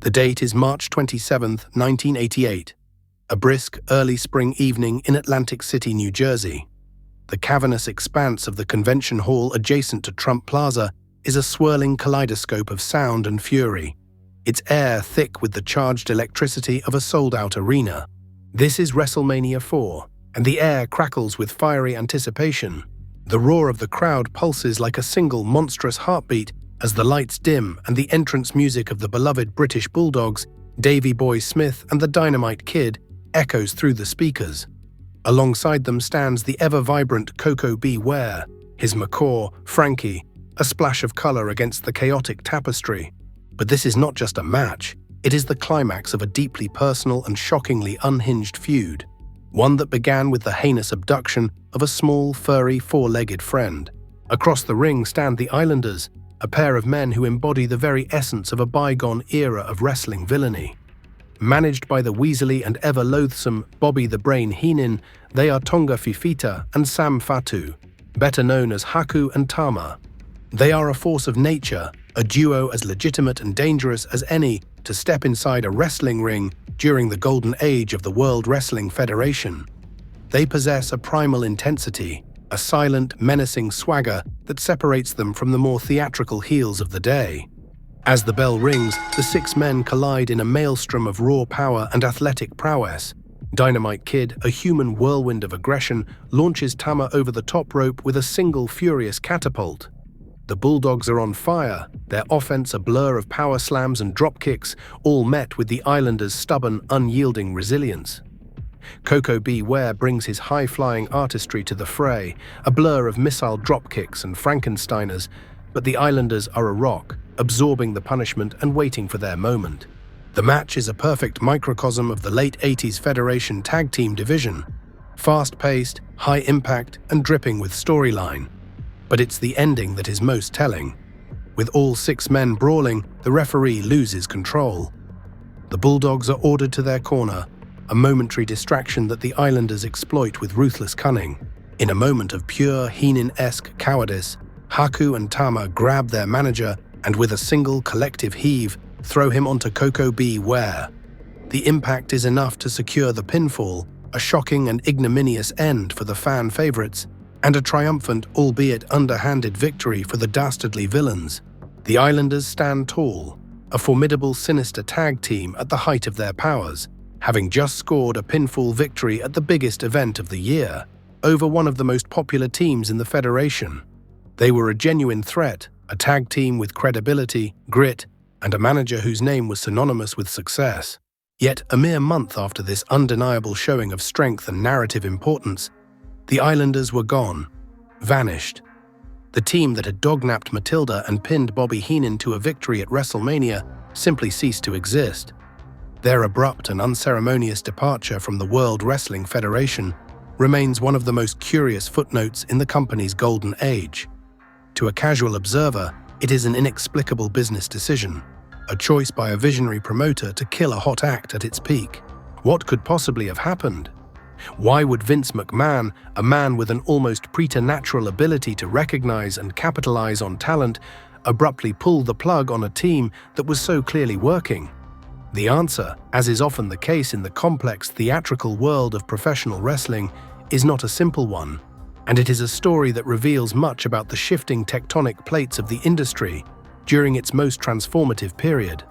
The date is March 27, 1988, a brisk, early spring evening in Atlantic City, New Jersey. The cavernous expanse of the convention hall adjacent to Trump Plaza is a swirling kaleidoscope of sound and fury, its air thick with the charged electricity of a sold-out arena. This is Wrestlemania IV, and the air crackles with fiery anticipation. The roar of the crowd pulses like a single monstrous heartbeat as the lights dim and the entrance music of the beloved British Bulldogs, Davey Boy Smith and the Dynamite Kid, echoes through the speakers. Alongside them stands the ever-vibrant Koko Ware, his macaw, Frankie, a splash of color against the chaotic tapestry. But this is not just a match, it is the climax of a deeply personal and shockingly unhinged feud, one that began with the heinous abduction of a small, furry, four-legged friend. Across the ring stand the Islanders, a pair of men who embody the very essence of a bygone era of wrestling villainy. Managed by the weaselly and ever-loathsome Bobby the Brain Heenan, they are Tonga Fifita and Sam Fatu, better known as Haku and Tama. They are a force of nature, a duo as legitimate and dangerous as any to step inside a wrestling ring during the golden age of the World Wrestling Federation. They possess a primal intensity, a silent, menacing swagger that separates them from the more theatrical heels of the day. As the bell rings, the six men collide in a maelstrom of raw power and athletic prowess. Dynamite Kid, a human whirlwind of aggression, launches Tama over the top rope with a single furious catapult. The Bulldogs are on fire, their offense a blur of power slams and drop kicks, all met with the Islanders' stubborn, unyielding resilience. Koko Ware brings his high-flying artistry to the fray, a blur of missile drop kicks and Frankensteiners, but the Islanders are a rock, absorbing the punishment and waiting for their moment. The match is a perfect microcosm of the late 80s Federation Tag Team division, fast-paced, high-impact, and dripping with storyline. But it's the ending that is most telling. With all six men brawling, the referee loses control. The Bulldogs are ordered to their corner, a momentary distraction that the Islanders exploit with ruthless cunning. In a moment of pure Heenan-esque cowardice, Haku and Tama grab their manager and with a single collective heave, throw him onto Koko Ware. The impact is enough to secure the pinfall, a shocking and ignominious end for the fan favorites, and a triumphant, albeit underhanded victory for the dastardly villains. The Islanders stand tall, a formidable, sinister tag team at the height of their powers, having just scored a pinfall victory at the biggest event of the year, over one of the most popular teams in the Federation. They were a genuine threat, a tag team with credibility, grit, and a manager whose name was synonymous with success. Yet, a mere month after this undeniable showing of strength and narrative importance, the Islanders were gone, vanished. The team that had dognapped Matilda and pinned Bobby Heenan to a victory at WrestleMania simply ceased to exist. Their abrupt and unceremonious departure from the World Wrestling Federation remains one of the most curious footnotes in the company's golden age. To a casual observer, it is an inexplicable business decision, a choice by a visionary promoter to kill a hot act at its peak. What could possibly have happened? Why would Vince McMahon, a man with an almost preternatural ability to recognize and capitalize on talent, abruptly pull the plug on a team that was so clearly working? The answer, as is often the case in the complex theatrical world of professional wrestling, is not a simple one, and it is a story that reveals much about the shifting tectonic plates of the industry during its most transformative period.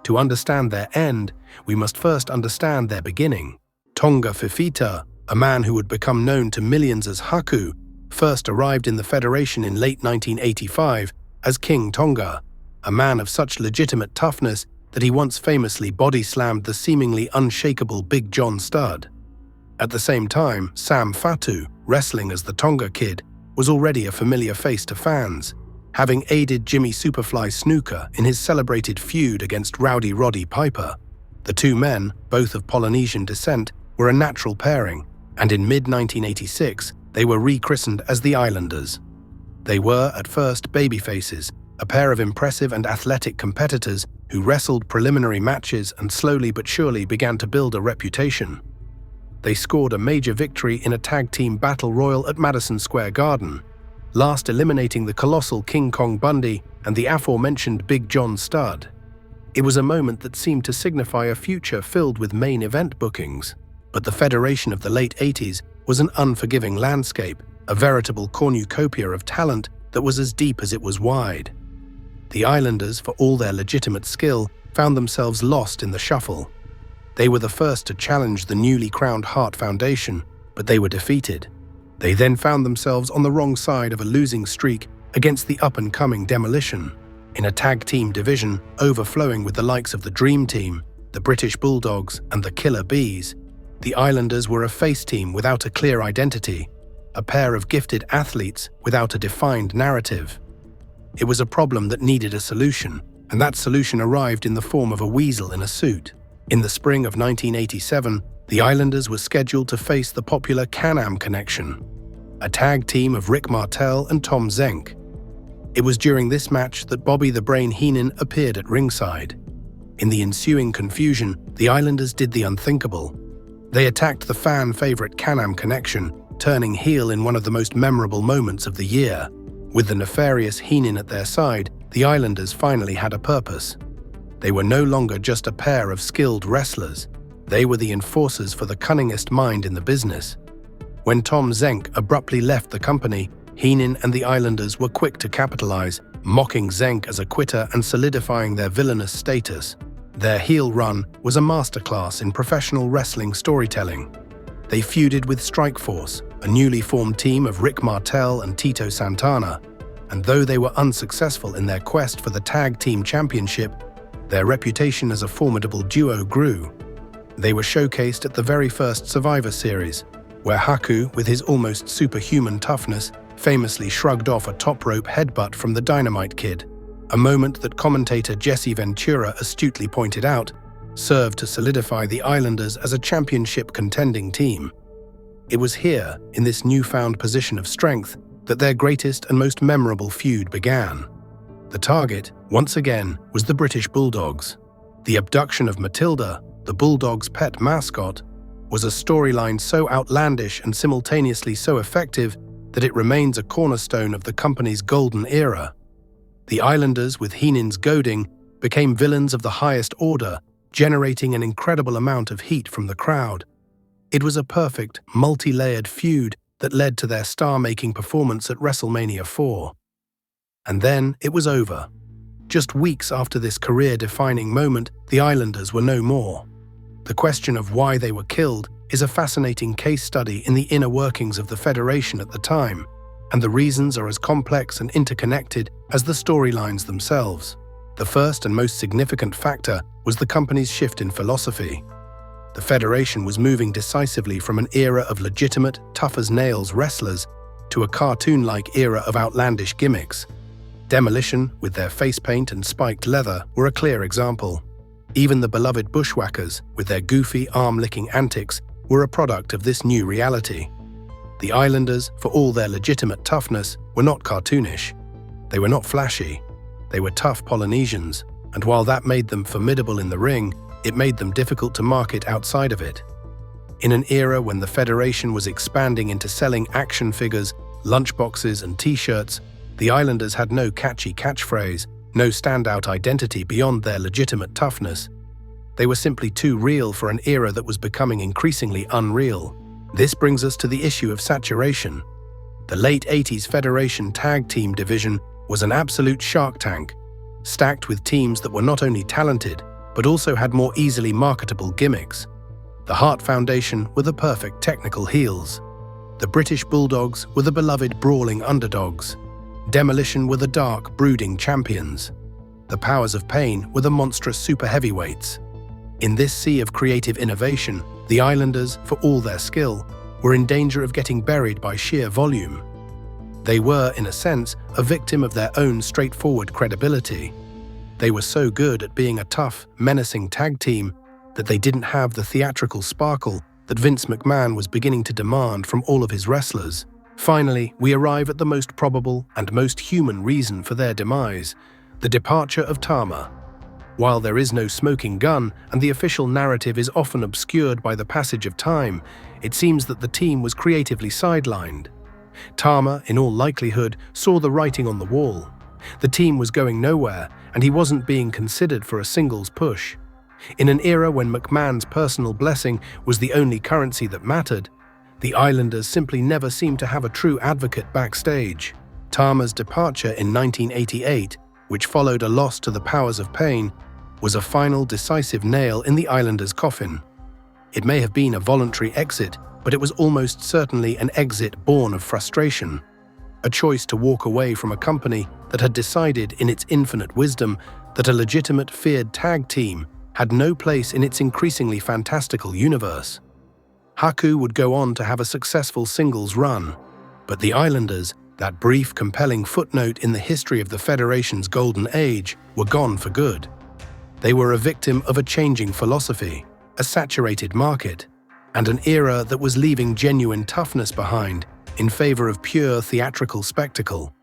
To understand their end, we must first understand their beginning. Tonga Fifita, a man who would become known to millions as Haku, first arrived in the Federation in late 1985 as King Tonga, a man of such legitimate toughness that he once famously body-slammed the seemingly unshakable Big John Studd. At the same time, Sam Fatu, wrestling as the Tonga Kid, was already a familiar face to fans, having aided Jimmy Superfly Snuka in his celebrated feud against Rowdy Roddy Piper. The two men, both of Polynesian descent, were a natural pairing, and in mid-1986, they were rechristened as the Islanders. They were, at first, babyfaces, a pair of impressive and athletic competitors who wrestled preliminary matches and slowly but surely began to build a reputation. They scored a major victory in a tag team battle royal at Madison Square Garden, last eliminating the colossal King Kong Bundy and the aforementioned Big John Studd. It was a moment that seemed to signify a future filled with main event bookings. But the Federation of the late 80s was an unforgiving landscape, a veritable cornucopia of talent that was as deep as it was wide. The Islanders, for all their legitimate skill, found themselves lost in the shuffle. They were the first to challenge the newly crowned Hart Foundation, but they were defeated. They then found themselves on the wrong side of a losing streak against the up-and-coming Demolition, in a tag team division overflowing with the likes of the Dream Team, the British Bulldogs, and the Killer Bees. The Islanders were a face team without a clear identity, a pair of gifted athletes without a defined narrative. It was a problem that needed a solution, and that solution arrived in the form of a weasel in a suit. In the spring of 1987, the Islanders were scheduled to face the popular Can-Am Connection, a tag team of Rick Martel and Tom Zenk. It was during this match that Bobby the Brain Heenan appeared at ringside. In the ensuing confusion, the Islanders did the unthinkable. They attacked the fan-favorite Can-Am Connection, turning heel in one of the most memorable moments of the year. With the nefarious Heenan at their side, the Islanders finally had a purpose. They were no longer just a pair of skilled wrestlers. They were the enforcers for the cunningest mind in the business. When Tom Zenk abruptly left the company, Heenan and the Islanders were quick to capitalize, mocking Zenk as a quitter and solidifying their villainous status. Their heel run was a masterclass in professional wrestling storytelling. They feuded with Strikeforce, a newly formed team of Rick Martel and Tito Santana, and though they were unsuccessful in their quest for the Tag Team Championship, their reputation as a formidable duo grew. They were showcased at the very first Survivor Series, where Haku, with his almost superhuman toughness, famously shrugged off a top-rope headbutt from the Dynamite Kid, a moment that commentator Jesse Ventura astutely pointed out served to solidify the Islanders as a championship contending team. It was here, in this newfound position of strength, that their greatest and most memorable feud began. The target, once again, was the British Bulldogs. The abduction of Matilda, the Bulldogs' pet mascot, was a storyline so outlandish and simultaneously so effective that it remains a cornerstone of the company's golden era. The Islanders, with Heenan's goading, became villains of the highest order, generating an incredible amount of heat from the crowd. It was a perfect, multi-layered feud that led to their star-making performance at Wrestlemania IV. And then it was over. Just weeks after this career-defining moment, the Islanders were no more. The question of why they were killed is a fascinating case study in the inner workings of the Federation at the time, and the reasons are as complex and interconnected as the storylines themselves. The first and most significant factor was the company's shift in philosophy. The Federation was moving decisively from an era of legitimate, tough-as-nails wrestlers to a cartoon-like era of outlandish gimmicks. Demolition, with their face paint and spiked leather, were a clear example. Even the beloved Bushwhackers, with their goofy, arm-licking antics, were a product of this new reality. The Islanders, for all their legitimate toughness, were not cartoonish. They were not flashy. They were tough Polynesians, and while that made them formidable in the ring, it made them difficult to market outside of it. In an era when the Federation was expanding into selling action figures, lunchboxes, and t-shirts, the Islanders had no catchy catchphrase, no standout identity beyond their legitimate toughness. They were simply too real for an era that was becoming increasingly unreal. This brings us to the issue of saturation. The late 80s Federation Tag Team division was an absolute shark tank, stacked with teams that were not only talented, but also had more easily marketable gimmicks. The Hart Foundation were the perfect technical heels. The British Bulldogs were the beloved brawling underdogs. Demolition were the dark, brooding champions. The Powers of Pain were the monstrous super heavyweights. In this sea of creative innovation, the Islanders, for all their skill, were in danger of getting buried by sheer volume. They were, in a sense, a victim of their own straightforward credibility. They were so good at being a tough, menacing tag team that they didn't have the theatrical sparkle that Vince McMahon was beginning to demand from all of his wrestlers. Finally, we arrive at the most probable and most human reason for their demise, the departure of Tama. While there is no smoking gun and the official narrative is often obscured by the passage of time, it seems that the team was creatively sidelined. Tama, in all likelihood, saw the writing on the wall. The team was going nowhere, and he wasn't being considered for a singles push. In an era when McMahon's personal blessing was the only currency that mattered, the Islanders simply never seemed to have a true advocate backstage. Tama's departure in 1988, which followed a loss to the Powers of Pain, was a final decisive nail in the Islanders' coffin. It may have been a voluntary exit, but it was almost certainly an exit born of frustration. A choice to walk away from a company that had decided in its infinite wisdom that a legitimate feared tag team had no place in its increasingly fantastical universe. Haku would go on to have a successful singles run, but the Islanders, that brief, compelling footnote in the history of the Federation's golden age, were gone for good. They were a victim of a changing philosophy, a saturated market, and an era that was leaving genuine toughness behind in favor of pure theatrical spectacle.